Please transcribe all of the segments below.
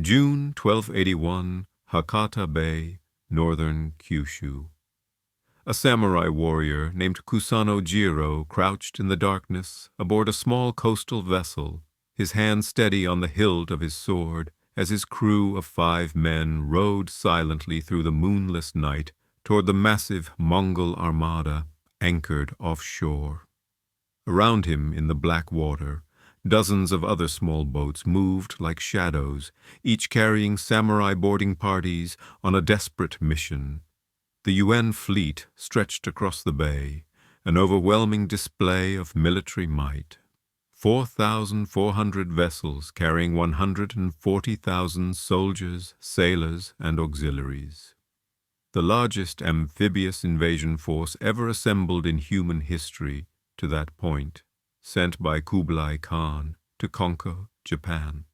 June 1281, Hakata Bay, northern Kyushu. A samurai warrior named Kusano Jiro crouched in the darkness aboard a small coastal vessel, his hand steady on the hilt of his sword, as his crew of 5 men rowed silently through the moonless night toward the massive Mongol armada anchored offshore. Around him in the black water, dozens of other small boats moved like shadows, each carrying samurai boarding parties on a desperate mission. The UN fleet stretched across the bay, an overwhelming display of military might. 4,400 vessels carrying 140,000 soldiers, sailors, and auxiliaries. The largest amphibious invasion force ever assembled in human history to that point, sent by Kublai Khan to conquer Japan.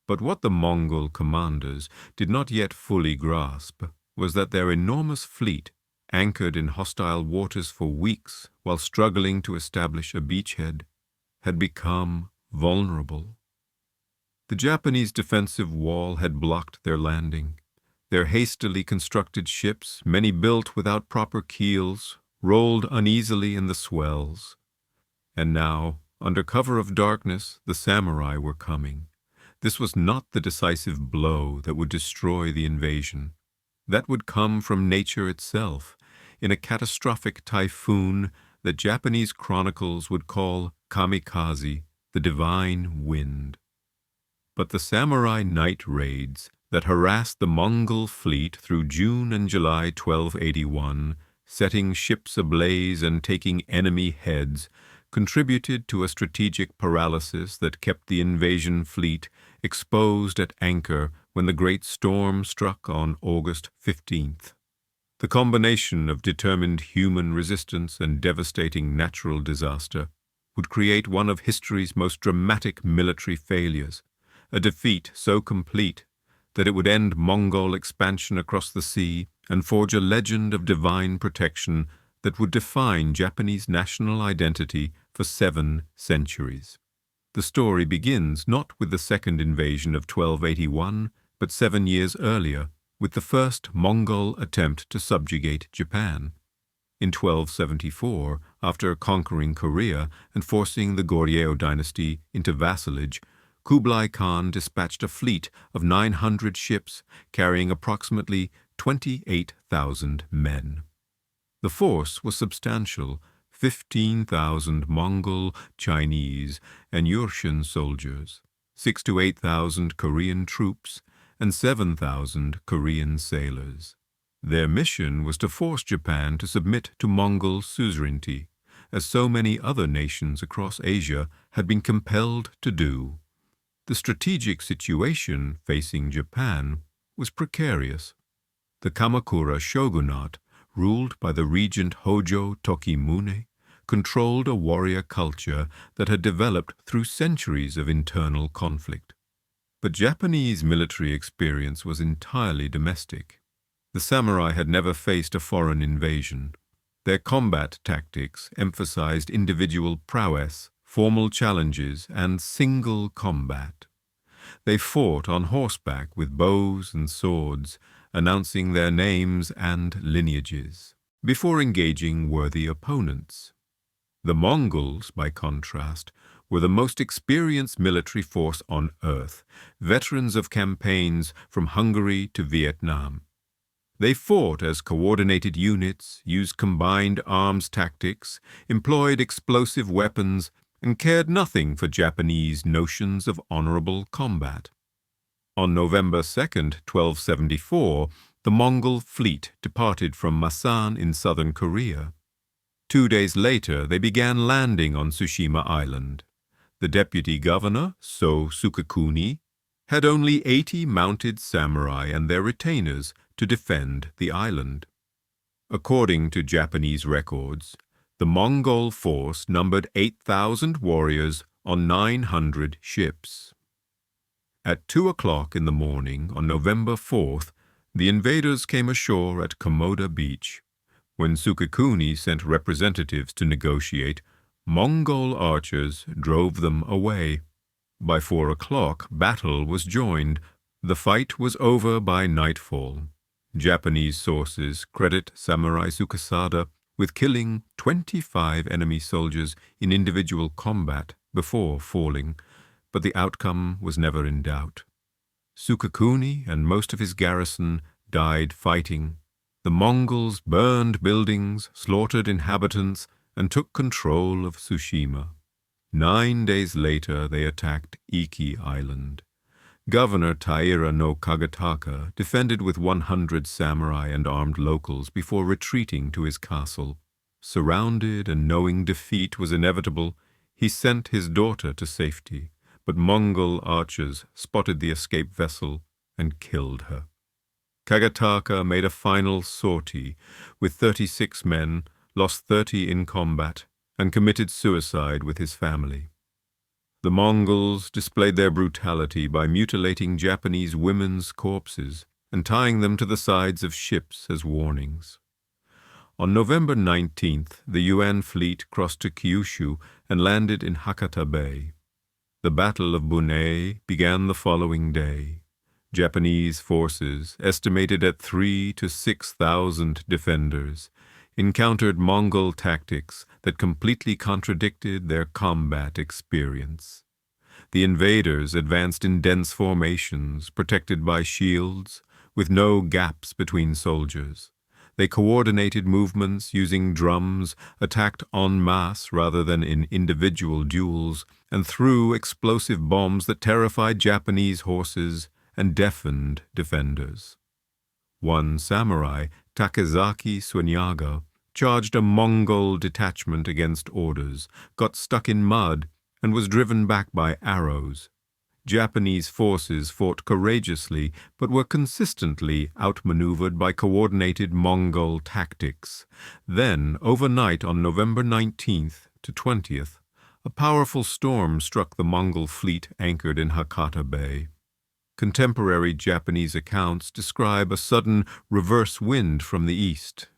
But what the Mongol commanders did not yet fully grasp was that their enormous fleet, anchored in hostile waters for weeks while struggling to establish a beachhead, had become vulnerable. The Japanese defensive wall had blocked their landing. Their hastily constructed ships, many built without proper keels, rolled uneasily in the swells. And now, under cover of darkness, the samurai were coming. This was not the decisive blow that would destroy the invasion. That would come from nature itself, in a catastrophic typhoon that Japanese chronicles would call kamikaze, the divine wind. But the samurai night raids that harassed the Mongol fleet through June and July 1281, setting ships ablaze and taking enemy heads, contributed to a strategic paralysis that kept the invasion fleet exposed at anchor when the great storm struck on August 15th. The combination of determined human resistance and devastating natural disaster would create one of history's most dramatic military failures, a defeat so complete that it would end Mongol expansion across the sea and forge a legend of divine protection that would define Japanese national identity for 7 centuries. The story begins not with the second invasion of 1281, but 7 years earlier, with the first Mongol attempt to subjugate Japan. In 1274, after conquering Korea and forcing the Goryeo dynasty into vassalage, Kublai Khan dispatched a fleet of 900 ships carrying approximately 28,000 men. The force was substantial: 15,000 Mongol, Chinese, and Yurshan soldiers, 6,000 to 8,000 Korean troops, and 7,000 Korean sailors. Their mission was to force Japan to submit to Mongol suzerainty, as so many other nations across Asia had been compelled to do. The strategic situation facing Japan was precarious. The Kamakura shogunate, ruled by the regent Hojo Tokimune, controlled a warrior culture that had developed through centuries of internal conflict. But Japanese military experience was entirely domestic. The samurai had never faced a foreign invasion. Their combat tactics emphasized individual prowess, formal challenges, and single combat. They fought on horseback with bows and swords, announcing their names and lineages, before engaging worthy opponents. The Mongols, by contrast, were the most experienced military force on earth, veterans of campaigns from Hungary to Vietnam. They fought as coordinated units, used combined arms tactics, employed explosive weapons, and cared nothing for Japanese notions of honorable combat. On November 2nd, 1274, the Mongol fleet departed from Masan in southern Korea. 2 days later, they began landing on Tsushima Island. The deputy governor, So Sukekuni, had only 80 mounted samurai and their retainers to defend the island. According to Japanese records, the Mongol force numbered 8,000 warriors on 900 ships. At 2 o'clock in the morning on November 4th, the invaders came ashore at Komoda Beach. When Sukekuni sent representatives to negotiate, Mongol archers drove them away. By 4 o'clock, battle was joined, The fight was over by nightfall. Japanese sources credit Samurai Sukesada with killing 25 enemy soldiers in individual combat before falling, but the outcome was never in doubt. Sukekuni and most of his garrison died fighting. The Mongols burned buildings, slaughtered inhabitants, and took control of Tsushima. 9 days later, they attacked Iki Island. Governor Taira no Kagetaka defended with 100 samurai and armed locals before retreating to his castle. Surrounded and knowing defeat was inevitable, he sent his daughter to safety, but Mongol archers spotted the escape vessel and killed her. Kagetaka made a final sortie with 36 men, lost 30 in combat, and committed suicide with his family. The Mongols displayed their brutality by mutilating Japanese women's corpses and tying them to the sides of ships as warnings. On November 19th, the Yuan fleet crossed to Kyushu and landed in Hakata Bay. The Battle of Bunei began the following day. Japanese forces, estimated at 3,000 to 6,000 defenders, encountered Mongol tactics that completely contradicted their combat experience. The invaders advanced in dense formations, protected by shields, with no gaps between soldiers. They coordinated movements using drums, attacked en masse rather than in individual duels, and threw explosive bombs that terrified Japanese horses and deafened defenders. One samurai, Takezaki Suenyaga, charged a Mongol detachment against orders, got stuck in mud, and was driven back by arrows. Japanese forces fought courageously, but were consistently outmaneuvered by coordinated Mongol tactics. Then, overnight on November 19th to 20th, a powerful storm struck the Mongol fleet anchored in Hakata Bay. Contemporary Japanese accounts describe a sudden reverse wind from the east.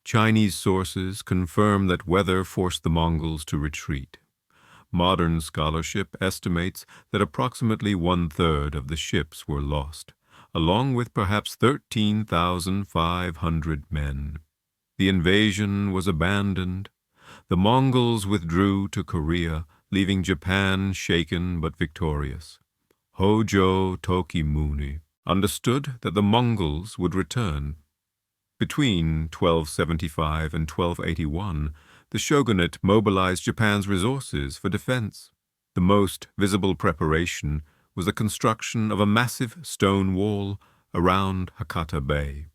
Chinese sources confirm that weather forced the Mongols to retreat. Modern scholarship estimates that approximately 1/3 of the ships were lost, along with perhaps 13,500 men. The invasion was abandoned. The Mongols withdrew to Korea, leaving Japan shaken but victorious. Hojo Tokimune understood that the Mongols would return. Between 1275 and 1281, the shogunate mobilized Japan's resources for defense. The most visible preparation was the construction of a massive stone wall around Hakata Bay.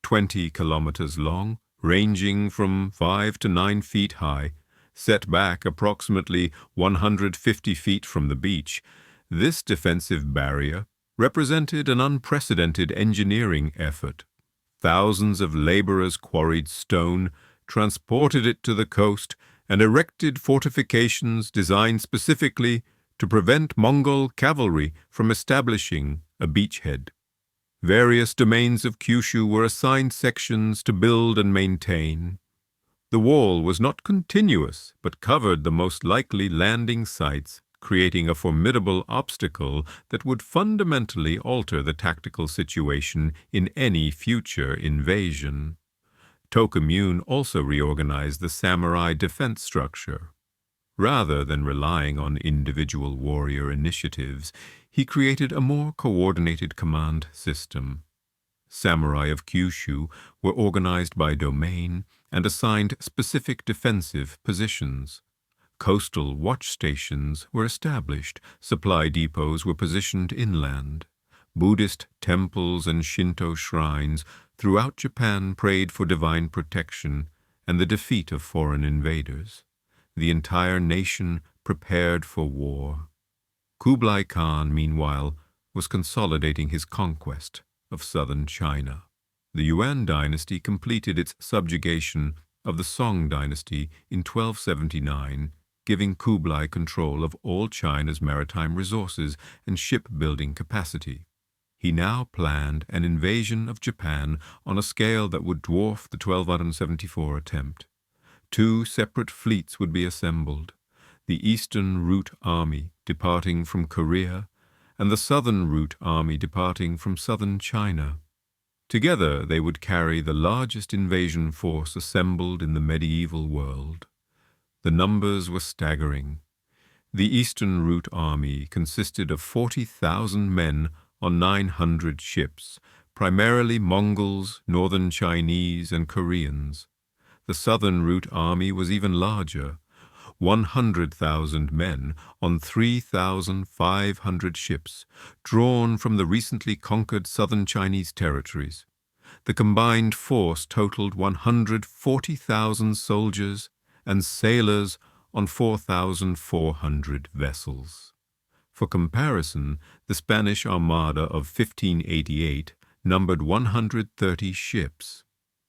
20 kilometers long, ranging from 5 to 9 feet high, set back approximately 150 feet from the beach, this defensive barrier represented an unprecedented engineering effort. Thousands of laborers quarried stone, transported it to the coast, and erected fortifications designed specifically to prevent Mongol cavalry from establishing a beachhead. Various domains of Kyushu were assigned sections to build and maintain. The wall was not continuous, but covered the most likely landing sites, creating a formidable obstacle that would fundamentally alter the tactical situation in any future invasion. Tokimune also reorganized the samurai defense structure. Rather than relying on individual warrior initiatives, he created a more coordinated command system. Samurai of Kyushu were organized by domain and assigned specific defensive positions. Coastal watch stations were established, supply depots were positioned inland. Buddhist temples and Shinto shrines throughout Japan prayed for divine protection and the defeat of foreign invaders. The entire nation prepared for war. Kublai Khan, meanwhile, was consolidating his conquest of southern China. The Yuan dynasty completed its subjugation of the Song dynasty in 1279, giving Kublai control of all China's maritime resources and shipbuilding capacity. He now planned an invasion of Japan on a scale that would dwarf the 1274 attempt. 2 separate fleets would be assembled, the Eastern Route Army departing from Korea and the southern route army departing from southern China. Together they would carry the largest invasion force assembled in the medieval world. The numbers were staggering. The Eastern Route Army consisted of 40,000 men on 900 ships, primarily Mongols, Northern Chinese, and Koreans. The Southern Route Army was even larger, 100,000 men on 3,500 ships, drawn from the recently conquered southern Chinese territories. The combined force totaled 140,000 soldiers and sailors on 4,400 vessels. For comparison, the Spanish Armada of 1588 numbered 130 ships.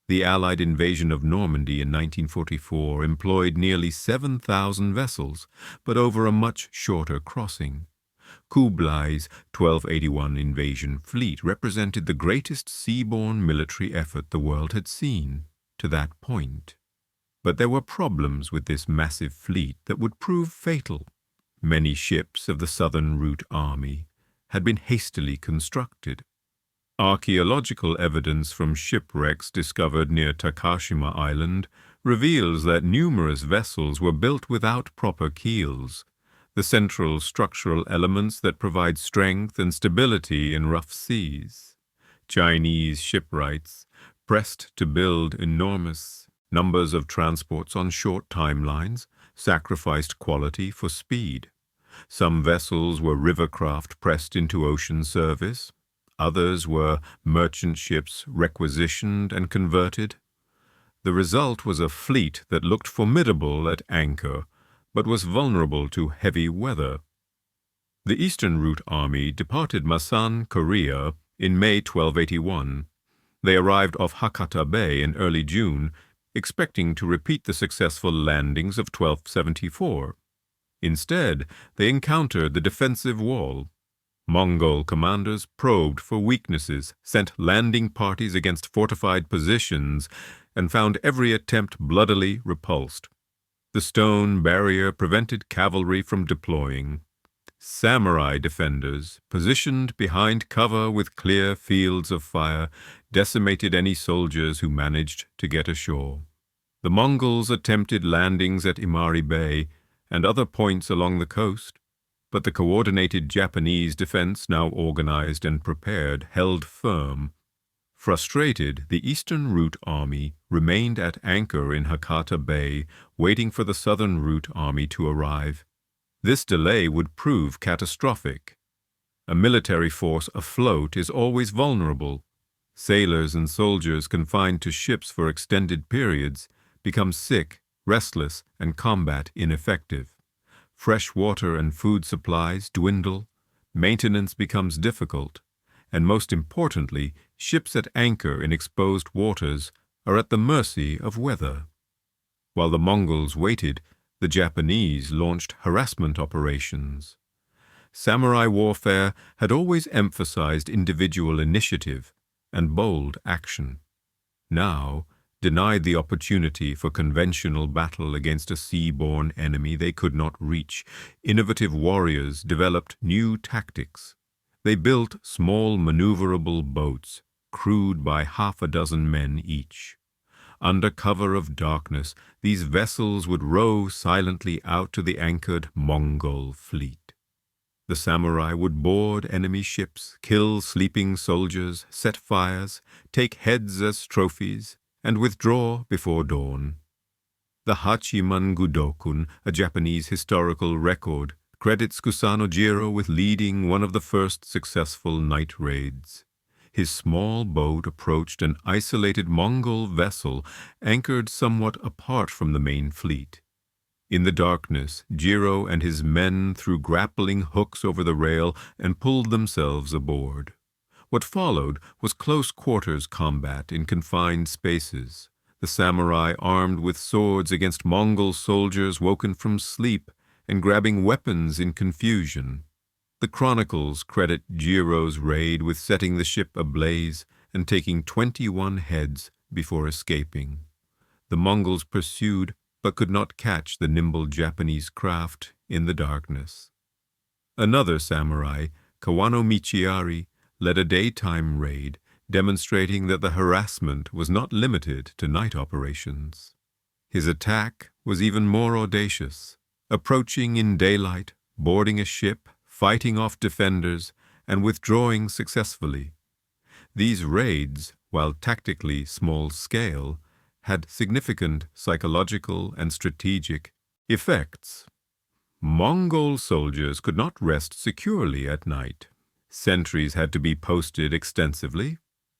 The Allied invasion of Normandy in 1944 employed nearly 7,000 vessels, but over a much shorter crossing. Kublai's 1281 invasion fleet represented the greatest seaborne military effort the world had seen to that point. But there were problems with this massive fleet that would prove fatal. Many ships of the Southern Route Army had been hastily constructed. Archaeological evidence from shipwrecks discovered near Takashima Island reveals that numerous vessels were built without proper keels, the central structural elements that provide strength and stability in rough seas. Chinese shipwrights pressed to build enormous numbers of transports on short timelines, sacrificed quality for speed. Some vessels were rivercraft pressed into ocean service. Others were merchant ships requisitioned and converted. The result was a fleet that looked formidable at anchor, but was vulnerable to heavy weather. The Eastern Route Army departed Masan, Korea, in May 1281. They arrived off Hakata Bay in early June, expecting to repeat the successful landings of 1274. Instead, they encountered the defensive wall. Mongol commanders probed for weaknesses, sent landing parties against fortified positions, and found every attempt bloodily repulsed. The stone barrier prevented cavalry from deploying. Samurai defenders, positioned behind cover with clear fields of fire, decimated any soldiers who managed to get ashore. The Mongols attempted landings at Imari Bay and other points along the coast, but the coordinated Japanese defense, now organized and prepared, held firm. Frustrated, the Eastern Route Army remained at anchor in Hakata Bay, waiting for the Southern Route Army to arrive. This delay would prove catastrophic. A military force afloat is always vulnerable. Sailors and soldiers confined to ships for extended periods become sick, restless, and combat ineffective. Fresh water and food supplies dwindle, maintenance becomes difficult, and most importantly, ships at anchor in exposed waters are at the mercy of weather. While the Mongols waited, the Japanese launched harassment operations. Samurai warfare had always emphasized individual initiative and bold action. Now, denied the opportunity for conventional battle against a sea-borne enemy they could not reach, innovative warriors developed new tactics. They built small maneuverable boats, crewed by half a dozen men each. Under cover of darkness, these vessels would row silently out to the anchored Mongol fleet. The samurai would board enemy ships, kill sleeping soldiers, set fires, take heads as trophies, and withdraw before dawn. The Hachiman Gudokun, a Japanese historical record, credits Kusanojiro with leading one of the first successful night raids. His small boat approached an isolated Mongol vessel anchored somewhat apart from the main fleet. In the darkness, Jiro and his men threw grappling hooks over the rail and pulled themselves aboard. What followed was close-quarters combat in confined spaces, the samurai armed with swords against Mongol soldiers woken from sleep and grabbing weapons in confusion. The chronicles credit Jiro's raid with setting the ship ablaze and taking 21 heads before escaping. The Mongols pursued but could not catch the nimble Japanese craft in the darkness. Another samurai, Kawano Michiari led a daytime raid, demonstrating that the harassment was not limited to night operations. His attack was even more audacious, approaching in daylight, boarding a ship, fighting off defenders, and withdrawing successfully. These raids, while tactically small-scale, had significant psychological and strategic effects. Mongol soldiers could not rest securely at night. Sentries had to be posted extensively.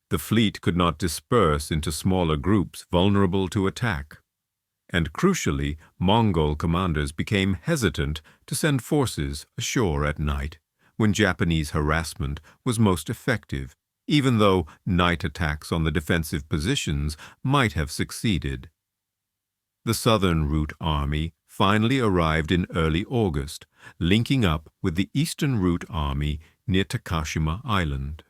The fleet could not disperse into smaller groups vulnerable to attack. And crucially, Mongol commanders became hesitant to send forces ashore at night, when Japanese harassment was most effective, even though night attacks on the defensive positions might have succeeded. The Southern Route Army finally arrived in early August, linking up with the Eastern Route Army near Takashima Island.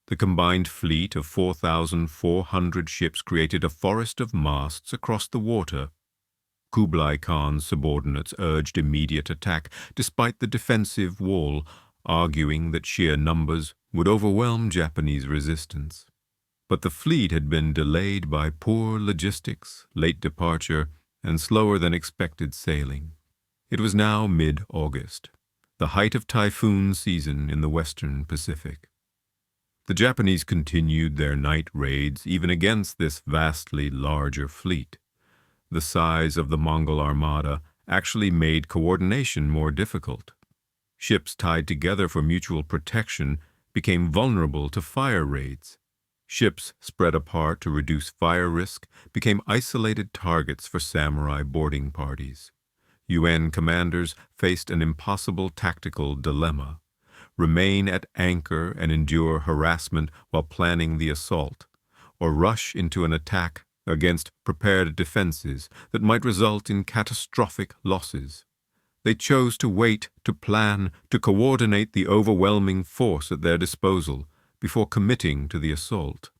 The combined fleet of 4,400 ships created a forest of masts across the water. Kublai Khan's subordinates urged immediate attack despite the defensive wall, arguing that sheer numbers would overwhelm Japanese resistance. But the fleet had been delayed by poor logistics, late departure, and slower than expected sailing. It was now mid-August, the height of typhoon season in the western Pacific. The Japanese continued their night raids even against this vastly larger fleet. The size of the Mongol armada actually made coordination more difficult. Ships tied together for mutual protection became vulnerable to fire raids. Ships spread apart to reduce fire risk became isolated targets for samurai boarding parties. UN commanders faced an impossible tactical dilemma: remain at anchor and endure harassment while planning the assault, or rush into an attack against prepared defenses that might result in catastrophic losses. They chose to wait, to plan, to coordinate the overwhelming force at their disposal before committing to the assault.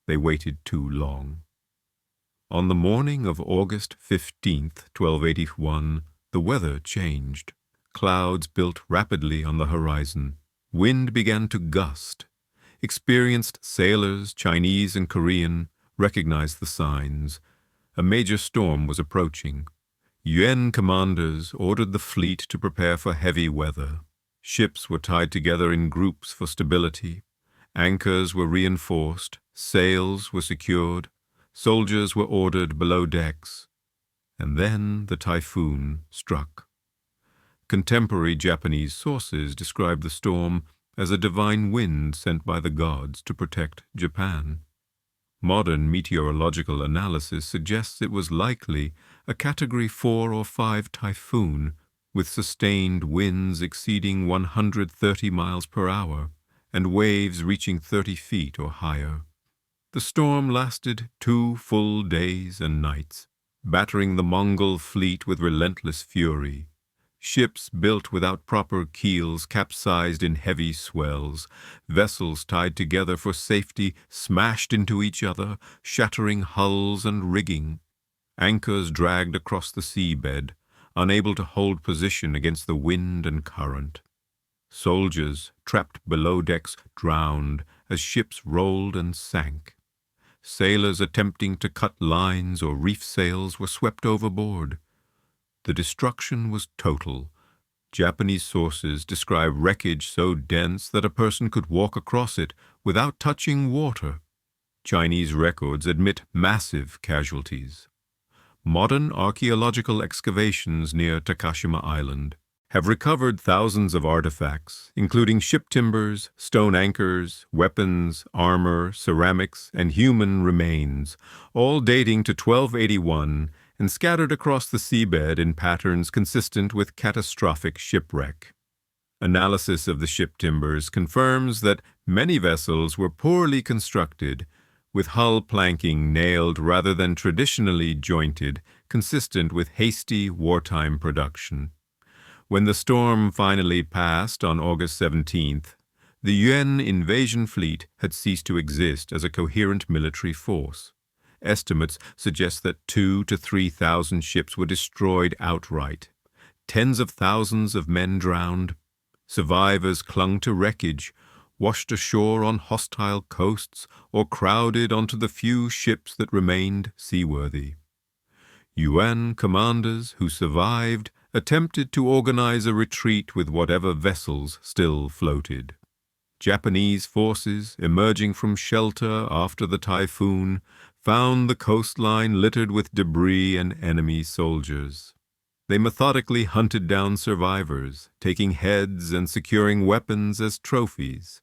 They waited too long. On the morning of August 15th, 1281, the weather changed. Clouds built rapidly on the horizon. Wind began to gust. Experienced sailors, Chinese and Korean, recognized the signs. A major storm was approaching. UN commanders ordered the fleet to prepare for heavy weather. Ships were tied together in groups for stability. Anchors were reinforced. Sails were secured. Soldiers were ordered below decks. And then the typhoon struck. Contemporary Japanese sources describe the storm as a divine wind sent by the gods to protect Japan. Modern meteorological analysis suggests it was likely a Category 4 or 5 typhoon with sustained winds exceeding 130 miles per hour and waves reaching 30 feet or higher. The storm lasted 2 full days and nights, battering the Mongol fleet with relentless fury. Ships built without proper keels capsized in heavy swells. Vessels tied together for safety smashed into each other, shattering hulls and rigging. Anchors dragged across the seabed, unable to hold position against the wind and current. Soldiers, trapped below decks, drowned as ships rolled and sank. Sailors attempting to cut lines or reef sails were swept overboard. The destruction was total. Japanese sources describe wreckage so dense that a person could walk across it without touching water. Chinese records admit massive casualties. Modern archaeological excavations near Takashima Island have recovered thousands of artifacts, including ship timbers, stone anchors, weapons, armor, ceramics, and human remains, all dating to 1281 and scattered across the seabed in patterns consistent with catastrophic shipwreck. Analysis of the ship timbers confirms that many vessels were poorly constructed, with hull planking nailed rather than traditionally jointed, consistent with hasty wartime production. When the storm finally passed on August 17th, the UN invasion fleet had ceased to exist as a coherent military force. Estimates suggest that 2,000 to 3,000 ships were destroyed outright. Tens of thousands of men drowned. Survivors clung to wreckage, washed ashore on hostile coasts, or crowded onto the few ships that remained seaworthy. UN commanders who survived attempted to organize a retreat with whatever vessels still floated. Japanese forces, emerging from shelter after the typhoon, found the coastline littered with debris and enemy soldiers. They methodically hunted down survivors, taking heads and securing weapons as trophies.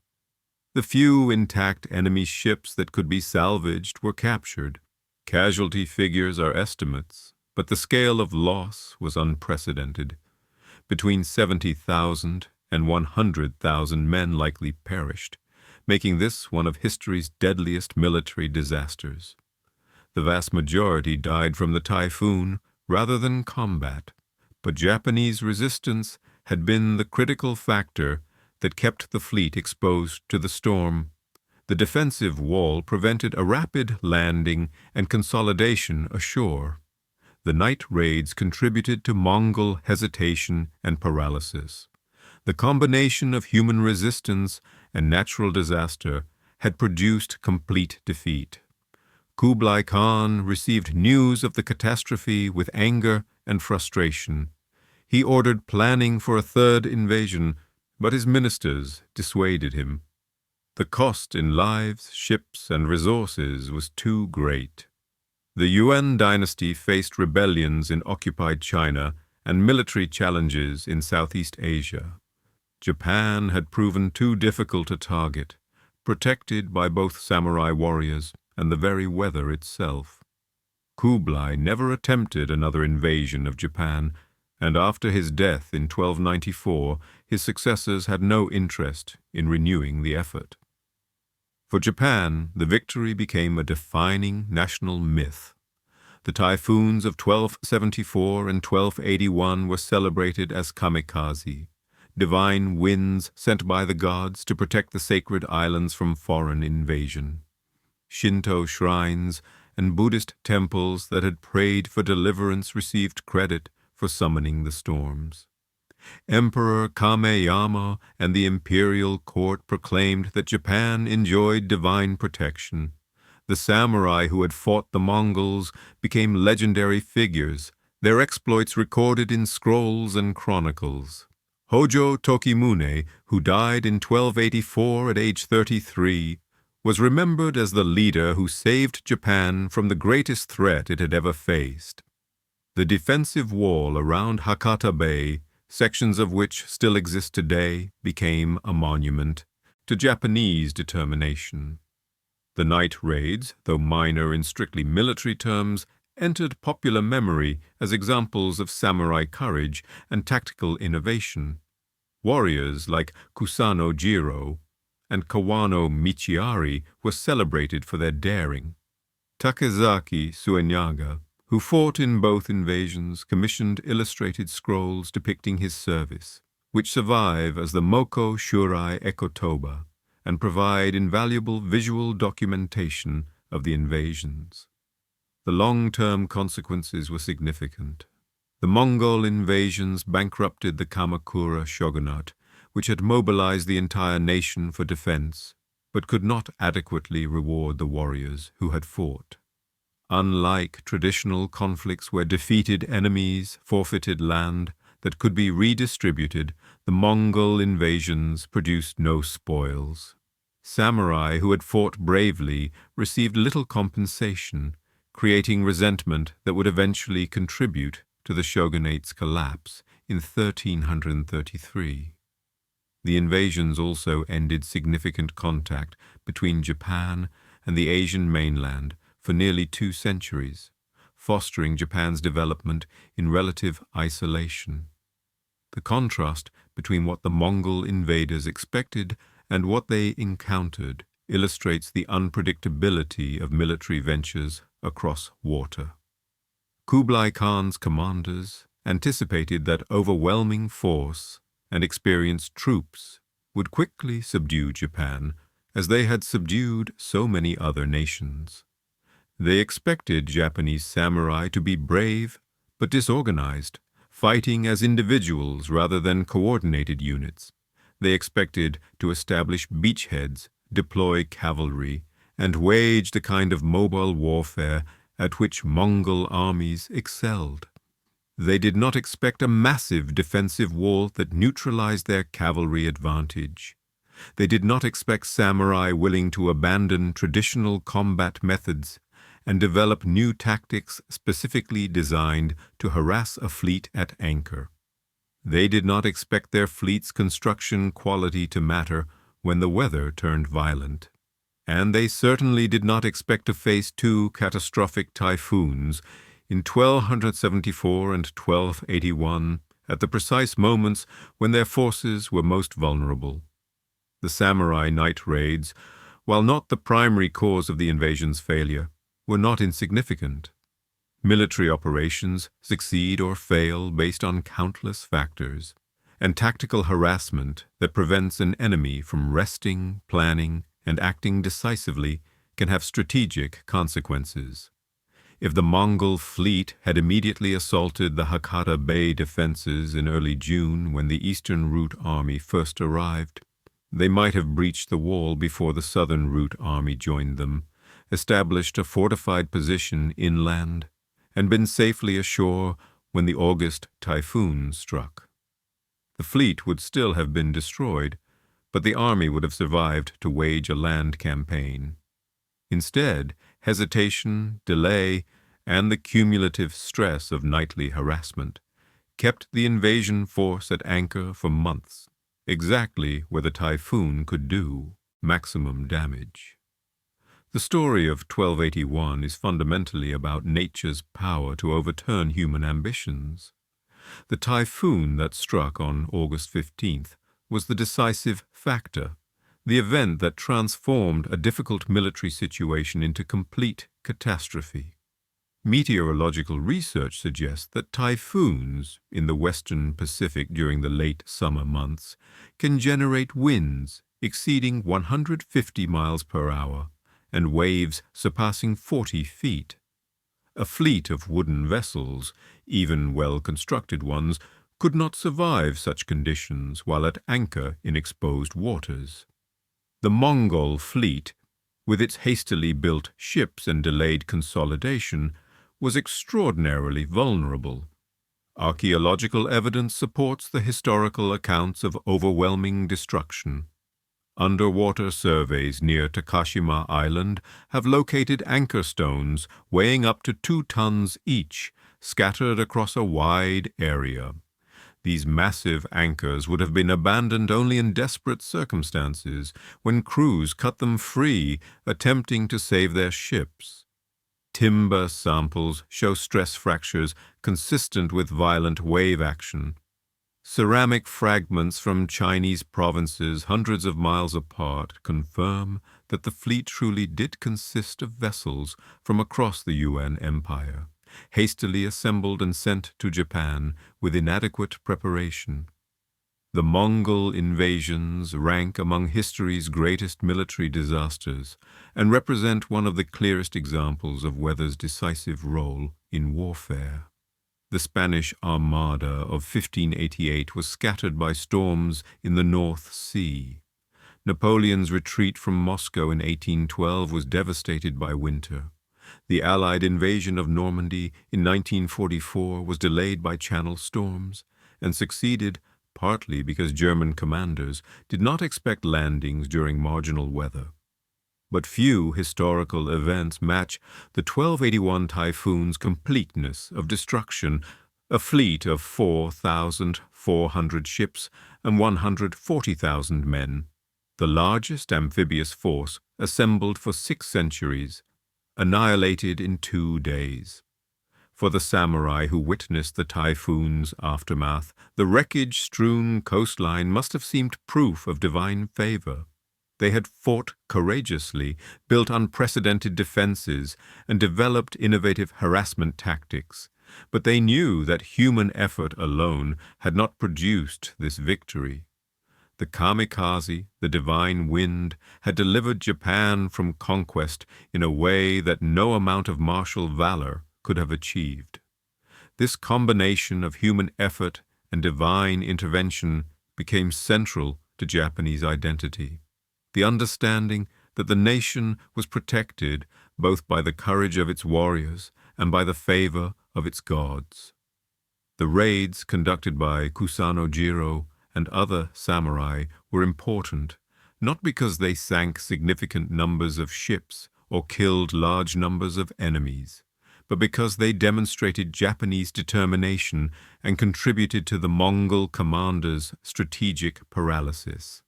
The few intact enemy ships that could be salvaged were captured. Casualty figures are estimates, but the scale of loss was unprecedented. Between 70,000 and 100,000 men likely perished, making this one of history's deadliest military disasters. The vast majority died from the typhoon rather than combat, but Japanese resistance had been the critical factor that kept the fleet exposed to the storm. The defensive wall prevented a rapid landing and consolidation ashore. The night raids contributed to Mongol hesitation and paralysis. The combination of human resistance and natural disaster had produced complete defeat. Kublai Khan received news of the catastrophe with anger and frustration. He ordered planning for a third invasion, but his ministers dissuaded him. The cost in lives, ships, and resources was too great. The Yuan dynasty faced rebellions in occupied China and military challenges in Southeast Asia. Japan had proven too difficult a target, protected by both samurai warriors and the very weather itself. Kublai never attempted another invasion of Japan, and after his death in 1294, his successors had no interest in renewing the effort. For Japan, the victory became a defining national myth. The typhoons of 1274 and 1281 were celebrated as kamikaze, divine winds sent by the gods to protect the sacred islands from foreign invasion. Shinto shrines and Buddhist temples that had prayed for deliverance received credit for summoning the storms. Emperor Kameyama and the imperial court proclaimed that Japan enjoyed divine protection. The samurai who had fought the Mongols became legendary figures, their exploits recorded in scrolls and chronicles. Hojo Tokimune, who died in 1284 at age 33, was remembered as the leader who saved Japan from the greatest threat it had ever faced. The defensive wall around Hakata Bay, sections of which still exist today, became a monument to Japanese determination. The night raids, though minor in strictly military terms, entered popular memory as examples of samurai courage and tactical innovation. Warriors like Kusano Jiro and Kawano Michiari were celebrated for their daring. Takezaki Suenaga, who fought in both invasions, commissioned illustrated scrolls depicting his service, which survive as the Moko Shurai Ekotoba and provide invaluable visual documentation of the invasions. The long-term consequences were significant. The Mongol invasions bankrupted the Kamakura shogunate, which had mobilized the entire nation for defense, but could not adequately reward the warriors who had fought. Unlike traditional conflicts where defeated enemies forfeited land that could be redistributed, the Mongol invasions produced no spoils. Samurai who had fought bravely received little compensation, creating resentment that would eventually contribute to the shogunate's collapse in 1333. The invasions also ended significant contact between Japan and the Asian mainland for nearly 2 centuries, fostering Japan's development in relative isolation. The contrast between what the Mongol invaders expected and what they encountered illustrates the unpredictability of military ventures across water. Kublai Khan's commanders anticipated that overwhelming force and experienced troops would quickly subdue Japan, as they had subdued so many other nations. They expected Japanese samurai to be brave but disorganized, fighting as individuals rather than coordinated units, They expected to establish beachheads, deploy cavalry, and wage the kind of mobile warfare at which Mongol armies excelled. They did not expect a massive defensive wall that neutralized their cavalry advantage. They did not expect samurai willing to abandon traditional combat methods and develop new tactics specifically designed to harass a fleet at anchor. They did not expect their fleet's construction quality to matter when the weather turned violent. And they certainly did not expect to face two catastrophic typhoons in 1274 and 1281 at the precise moments when their forces were most vulnerable. The samurai night raids, while not the primary cause of the invasion's failure, were not insignificant. Military operations succeed or fail based on countless factors, and tactical harassment that prevents an enemy from resting, planning, and acting decisively can have strategic consequences. If the Mongol fleet had immediately assaulted the Hakata Bay defenses in early June when the Eastern Route Army first arrived, they might have breached the wall before the Southern Route Army joined them, established a fortified position inland, and been safely ashore when the August typhoon struck. The fleet would still have been destroyed, but the army would have survived to wage a land campaign. Instead, hesitation, delay, and the cumulative stress of nightly harassment kept the invasion force at anchor for months, exactly where the typhoon could do maximum damage. The story of 1281 is fundamentally about nature's power to overturn human ambitions. The typhoon that struck on August 15th was the decisive factor, the event that transformed a difficult military situation into complete catastrophe. Meteorological research suggests that typhoons in the western Pacific during the late summer months can generate winds exceeding 150 miles per hour and waves surpassing 40 feet. A fleet of wooden vessels, even well-constructed ones, could not survive such conditions while at anchor in exposed waters. The Mongol fleet, with its hastily built ships and delayed consolidation, was extraordinarily vulnerable. Archaeological evidence supports the historical accounts of overwhelming destruction. Underwater surveys near Takashima Island have located anchor stones weighing up to 2 tons each, scattered across a wide area. These massive anchors would have been abandoned only in desperate circumstances, when crews cut them free, attempting to save their ships. Timber samples show stress fractures consistent with violent wave action. Ceramic fragments from Chinese provinces hundreds of miles apart confirm that the fleet truly did consist of vessels from across the Yuan Empire, hastily assembled and sent to Japan with inadequate preparation. The Mongol invasions rank among history's greatest military disasters and represent one of the clearest examples of weather's decisive role in warfare. The Spanish Armada of 1588 was scattered by storms in the North Sea. Napoleon's retreat from Moscow in 1812 was devastated by winter. The Allied invasion of Normandy in 1944 was delayed by Channel storms and succeeded partly because German commanders did not expect landings during marginal weather. But few historical events match the 1281 typhoon's completeness of destruction, a fleet of 4,400 ships and 140,000 men, the largest amphibious force assembled for 6 centuries, annihilated in 2 days. For the samurai who witnessed the typhoon's aftermath, the wreckage-strewn coastline must have seemed proof of divine favor. They had fought courageously, built unprecedented defenses, and developed innovative harassment tactics, but they knew that human effort alone had not produced this victory. The kamikaze, the divine wind, had delivered Japan from conquest in a way that no amount of martial valor could have achieved. This combination of human effort and divine intervention became central to Japanese identity. The understanding that the nation was protected both by the courage of its warriors and by the favor of its gods. The raids conducted by Kusanojiro and other samurai were important, not because they sank significant numbers of ships or killed large numbers of enemies, but because they demonstrated Japanese determination and contributed to the Mongol commander's strategic paralysis.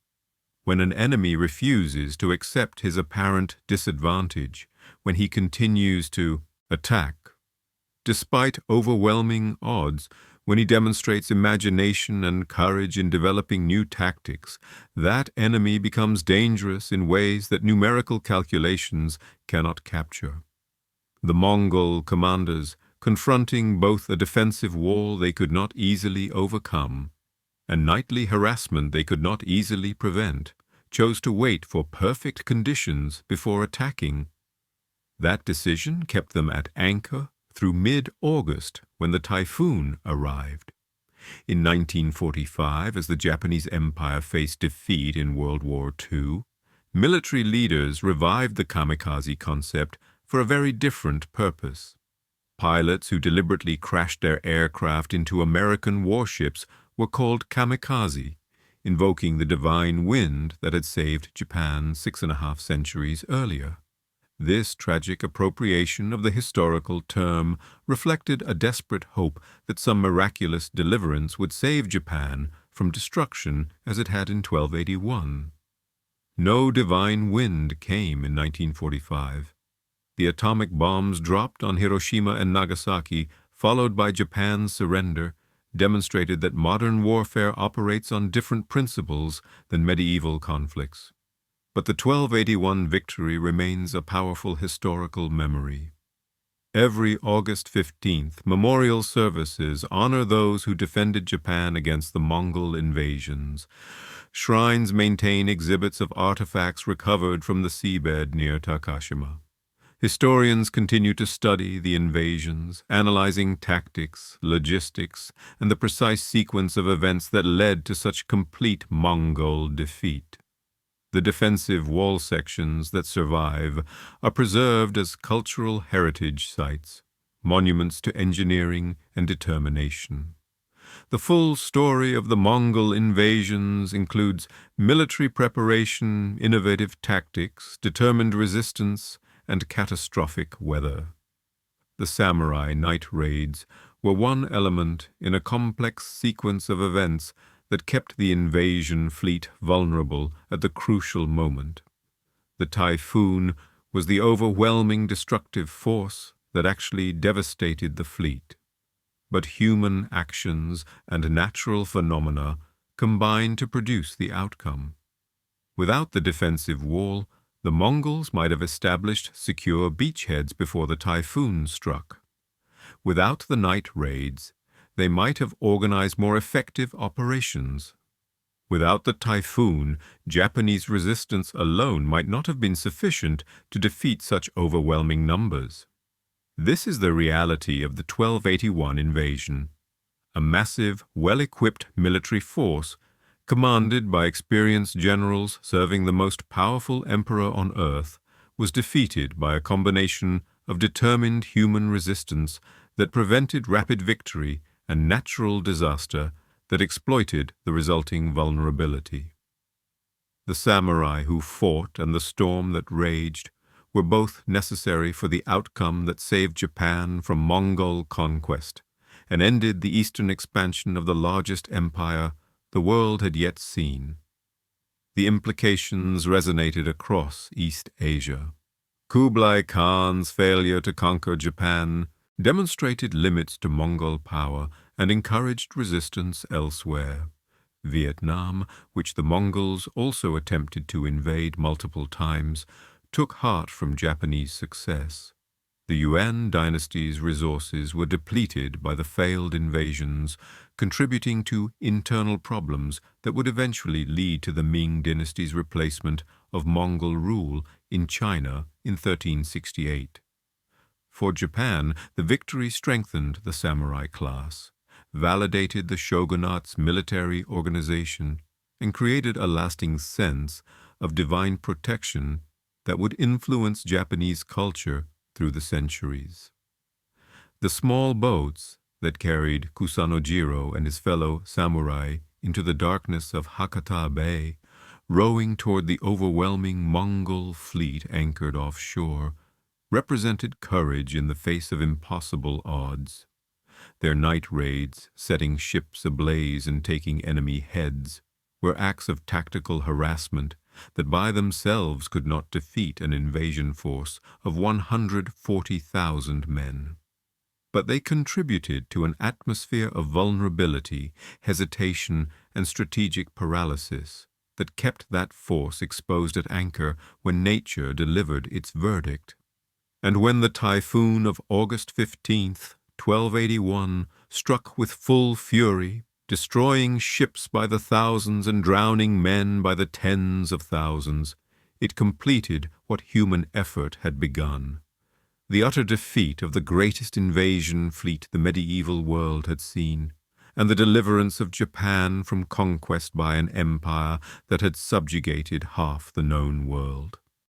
When an enemy refuses to accept his apparent disadvantage, when he continues to attack, despite overwhelming odds, when he demonstrates imagination and courage in developing new tactics, that enemy becomes dangerous in ways that numerical calculations cannot capture. The Mongol commanders, confronting both a defensive wall they could not easily overcome and nightly harassment they could not easily prevent, chose to wait for perfect conditions before attacking. That decision kept them at anchor through mid-August when the typhoon arrived. In 1945, as the Japanese Empire faced defeat in World War II, military leaders revived the kamikaze concept for a very different purpose. Pilots who deliberately crashed their aircraft into American warships were called kamikaze, invoking the divine wind that had saved Japan 6.5 centuries earlier. This tragic appropriation of the historical term reflected a desperate hope that some miraculous deliverance would save Japan from destruction as it had in 1281. No divine wind came in 1945. The atomic bombs dropped on Hiroshima and Nagasaki, followed by Japan's surrender, demonstrated that modern warfare operates on different principles than medieval conflicts. But the 1281 victory remains a powerful historical memory. Every August 15th, memorial services honor those who defended Japan against the Mongol invasions. Shrines maintain exhibits of artifacts recovered from the seabed near Takashima. Historians continue to study the invasions, analyzing tactics, logistics, and the precise sequence of events that led to such complete Mongol defeat. The defensive wall sections that survive are preserved as cultural heritage sites, monuments to engineering and determination. The full story of the Mongol invasions includes military preparation, innovative tactics, determined resistance, and catastrophic weather. The samurai night raids were one element in a complex sequence of events that kept the invasion fleet vulnerable at the crucial moment. The typhoon was the overwhelming destructive force that actually devastated the fleet. But human actions and natural phenomena combined to produce the outcome. Without the defensive wall, the Mongols might have established secure beachheads before the typhoon struck. Without the night raids, they might have organized more effective operations. Without the typhoon, Japanese resistance alone might not have been sufficient to defeat such overwhelming numbers. This is the reality of the 1281 invasion. A massive, well-equipped military force, commanded by experienced generals serving the most powerful emperor on earth, was defeated by a combination of determined human resistance that prevented rapid victory and natural disaster that exploited the resulting vulnerability. The samurai who fought and the storm that raged were both necessary for the outcome that saved Japan from Mongol conquest and ended the eastern expansion of the largest empire the world had yet seen. The implications resonated across East Asia. Kublai Khan's failure to conquer Japan demonstrated limits to Mongol power and encouraged resistance elsewhere. Vietnam, which the Mongols also attempted to invade multiple times, took heart from Japanese success. The Yuan dynasty's resources were depleted by the failed invasions, contributing to internal problems that would eventually lead to the Ming dynasty's replacement of Mongol rule in China in 1368. For Japan, the victory strengthened the samurai class, validated the shogunate's military organization, and created a lasting sense of divine protection that would influence Japanese culture through the centuries. The small boats that carried Kusanojiro and his fellow samurai into the darkness of Hakata Bay, rowing toward the overwhelming Mongol fleet anchored offshore, represented courage in the face of impossible odds. Their night raids, setting ships ablaze and taking enemy heads, were acts of tactical harassment that by themselves could not defeat an invasion force of 140,000 men. But they contributed to an atmosphere of vulnerability, hesitation, and strategic paralysis that kept that force exposed at anchor when nature delivered its verdict. And when the typhoon of August 15th, 1281, struck with full fury, destroying ships by the thousands and drowning men by the tens of thousands, it completed what human effort had begun. The utter defeat of the greatest invasion fleet the medieval world had seen, and the deliverance of Japan from conquest by an empire that had subjugated half the known world.